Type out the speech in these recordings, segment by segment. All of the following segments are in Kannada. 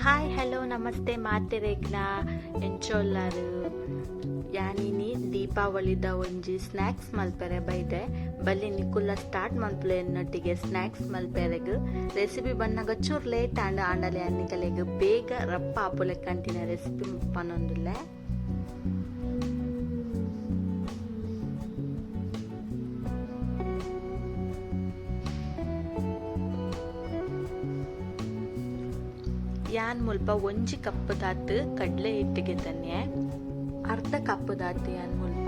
ಹಾಯ್ ಹಲೋ ನಮಸ್ತೆ ಮಾತೆರೆಗ್ಲ ಎಂಚೊಲ್ಲಾರು ಯಾನಿನಿ ದೀಪಾವಳಿದ ಒಂಜಿ ಸ್ನ್ಯಾಕ್ಸ್ ಮಲ್ಪೆರೆ ಬೈದೆ ಬಲ್ಲಿ ನಿಕುಲ್ಲ ಸ್ಟಾರ್ಟ್ ಮಲ್ಪಲೆ ಎನ್ನೊಟ್ಟಿಗೆ ಸ್ನ್ಯಾಕ್ಸ್ ಮಲ್ಪೆರೆಗ್ ರೆಸಿಪಿ ಬನ್ನಾಗ ಚೂರು ಲೇಟ್ ಆಂಡಲೆ ಅನ್ನಿಕಲೆಗ್ ಬೇಗ ರಪ್ಪ ಆಪುಲೆ ಕಂಟಿನ ರೆಸಿಪಿ ಪನ್ನೊಂದುಲ್ಲೆ ಯಾನ್ ಮುಲ್ಪ ಒಂಜಿ ಕಪ್ ದಾತ್ ಕಡ್ಲೆ ಹಿಟ್ಟಿಗೆ ತನ್ನೆ ಅರ್ಧ ಕಪ್ ದಾತ್ ಯಾನ್ ಮುಲ್ಪ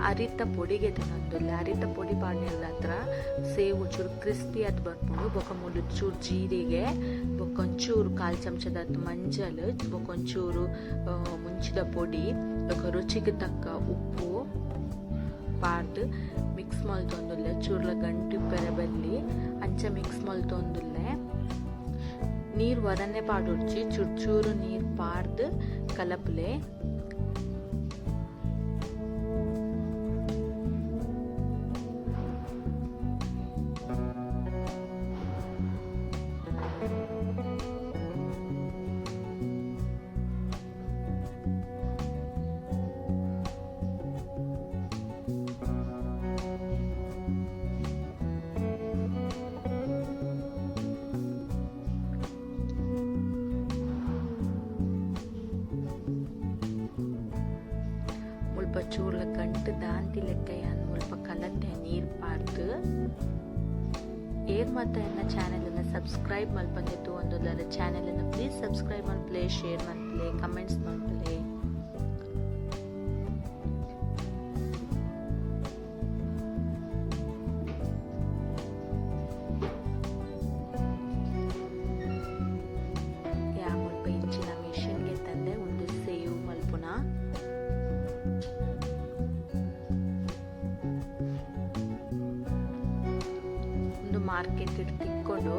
ಅರಿತ ಪೊಡಿಗೆ ತನ್ನೊಂದುಲ್ಲೆ ಅರಿತ ಪೊಡಿ ಪಾಡ್ನೆಲ್ ಹತ್ರ ಸೇವು ಚೂರು ಕ್ರಿಸ್ಪಿ ಅದ್ ಬರ್ಕೊಂಡು ಬೊಕ ಮುಲು ಚೂರು ಜೀರಿಗೆ ಬೊಕೊಂಚೂರು ಕಾಲ್ ಚಮಚದಾತ್ ಮಂಜಲ್ ಬೊಕೊಂಚೂರು ಮುಂಚಿದ ಪೊಡಿ ಬೊಕ ರುಚಿಗೆ ತಕ್ಕ ಉಪ್ಪು ಪಾಡ್ದು ಮಿಕ್ಸ್ ಮಲ್ತೊಂದುಲ್ಲೆ ಚೂರ್ಲ ಗಂಟು ಪೆರೆ ಬಲ್ಲಿ ಅಂಚ ಮಿಕ್ಸ್ ಮಲ್ತೊಂದುಲ್ಲೆ ನೀರು ವರನ್ನೇ ಪಾಡುರ್ಚಿ ಚೂರು ನೀರು ಪಾಡ್ದು ಕಲಪಲೆ ಚೂರ್ಲ ಗಂಟು ದಾಂತಿ ಲೆಕ್ಕ ಯಾನ್ ಮುಲ್ಪ ಕಲತೆ ನೀರು ಪಾರ್ದು ಏರ್ ಮಾತ ಎನ್ನ ಚಾನೆಲ್ ಸಬ್ಸ್ಕ್ರೈಬ್ ಮಲ್ಪಂದಿತ್ತು ಒಂದು ಚಾನೆಲ್ ಪ್ಲೀಸ್ ಸಬ್ಸ್ಕ್ರೈಬ್ ಮಲ್ಪಲೆ ಶೇರ್ ಮಲ್ಪಲೆ ಕಮೆಂಟ್ಸ್ ಮಲ್ಪಲೆ ಯಾ ಮುಲ್ಪ ಇಂಚಿನ ಮಿಷಿನ್ಗೆ ತಂದೆ ಒಂದು ಸೇವ್ ಮಲ್ಪುನ ಮಾರ್ಕೆಟ್ ತಿಕ್ಕೊಂಡು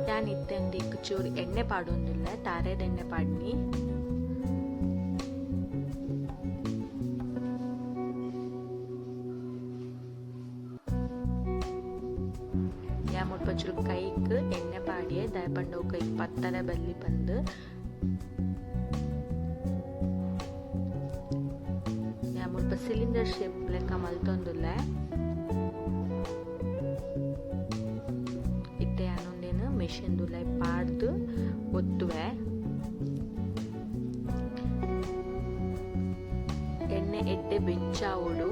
ಯಾನ್ ಇತ್ತಂಡಿ ಚೂರು ಎಣ್ಣೆ ಪಾಡೊಂದಿಲ್ಲ ತಾರೆದ ಎಣ್ಣೆ ಪಾಡ್ನಿ ಯಾ ಮುಲ್ಪ ಚೂರು ಕೈಕ್ ಎಣ್ಣೆ ಪಾಡಿಯೇ ದಯಪಂಡು ಕೈಕ್ ಪತ್ತಲ ಬಲ್ಲಿ ಬಂದು ಯಾ ಮುಲ್ಪ ಸಿಲಿಂಡರ್ ಶೇಪ್ ಲೆಕ್ಕ ಮಲ್ತೊಂದುಲ್ಲ ಮೆಷಿನ್ ದುಲೈ ಪಾಡ್ದು ಒತ್ತುವೆ ಎಣ್ಣೆ ಎಡ್ಡೆ ಬೆಚ್ಚಾವುಡು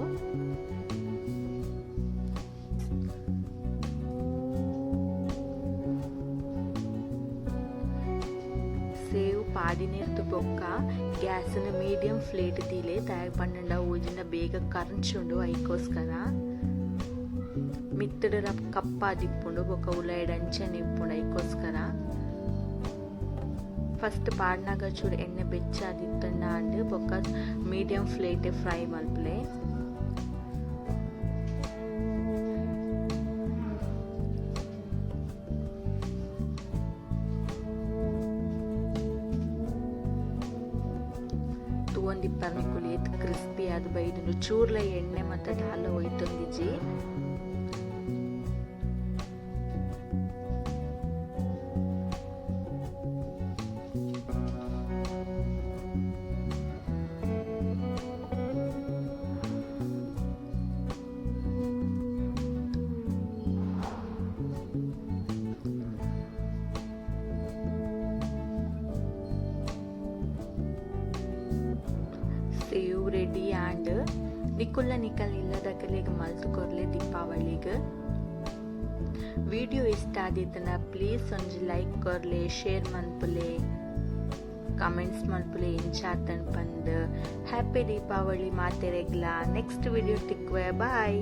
ಸೇವ್ ಪಾಡಿನೆರ್ದು ಬೊಕ್ಕ ಗ್ಯಾಸ್ನ ಮೀಡಿಯಂ ಫ್ಲೇಟ್ ತೀಲೆ ತಯಾರು ಪನ್ನಂಡ ಊಜಿನ ಬೇಗ ಕರ್ಚುಂಡು ಐಕೋಸ್ಕರ ಮಿತ್ತಡ ಕಪ್ಪ ದಿಪ್ಪುಂಡು ಬೊಕ ಉಲಾಯ್ಡ್ ಅಂಚನೆ ಇಪ್ಪುಂಡು ಐಕೋಸ್ಕರ ಫಸ್ಟ್ ಪಾಡ್ನಾಗ ಚೂರು ಎಣ್ಣೆ ಬೆಚ್ಚಾದಿತ್ತಂಡ ಅಂಡ್ ಬೊಕ ಮೀಡಿಯಂ ಫ್ಲೇಟ್ ಫ್ರೈ ಮಲ್ಪಲೆ ತೂವೊಂದಿಪ್ಪರ್ಮಿ ಕುಲಿಯತ್ ಕ್ರಿಸ್ಪಿ ಆದ್ ಬೈದುಂಡು ಚೂರ್ಲ ಎಣ್ಣೆ ಮತ್ತೆ ದಾಲ ಒಯ್ತೊಂದಿಜಿ ಸೇವ್ ರೆಡಿ ಆಂಡ್ ನಿಕುಲ್ಲ ನಿಕಲ್ ಇಲ್ಲದ ಕಲೆಗೆ ಮಲ್ತು ಕೊರ್ಲೆ ದೀಪಾವಳಿಗೆ ವಿಡಿಯೋ ಇಷ್ಟ ಆದಿತ್ತನ ಪ್ಲೀಸ್ ಒಂಜಿ ಲೈಕ್ ಕೊರ್ಲೆ ಶೇರ್ ಮನ್ಪುಲೆ ಕಮೆಂಟ್ಸ್ ಮಲ್ಪುಲೆ ಎಂಚಾತನ್ ಪಂದ್ ಹ್ಯಾಪಿ ದೀಪಾವಳಿ ಮಾತೆರೆಗ್ಲ ನೆಕ್ಸ್ಟ್ ವಿಡಿಯೋ ತಿಕ್ವೆ ಬಾಯ್.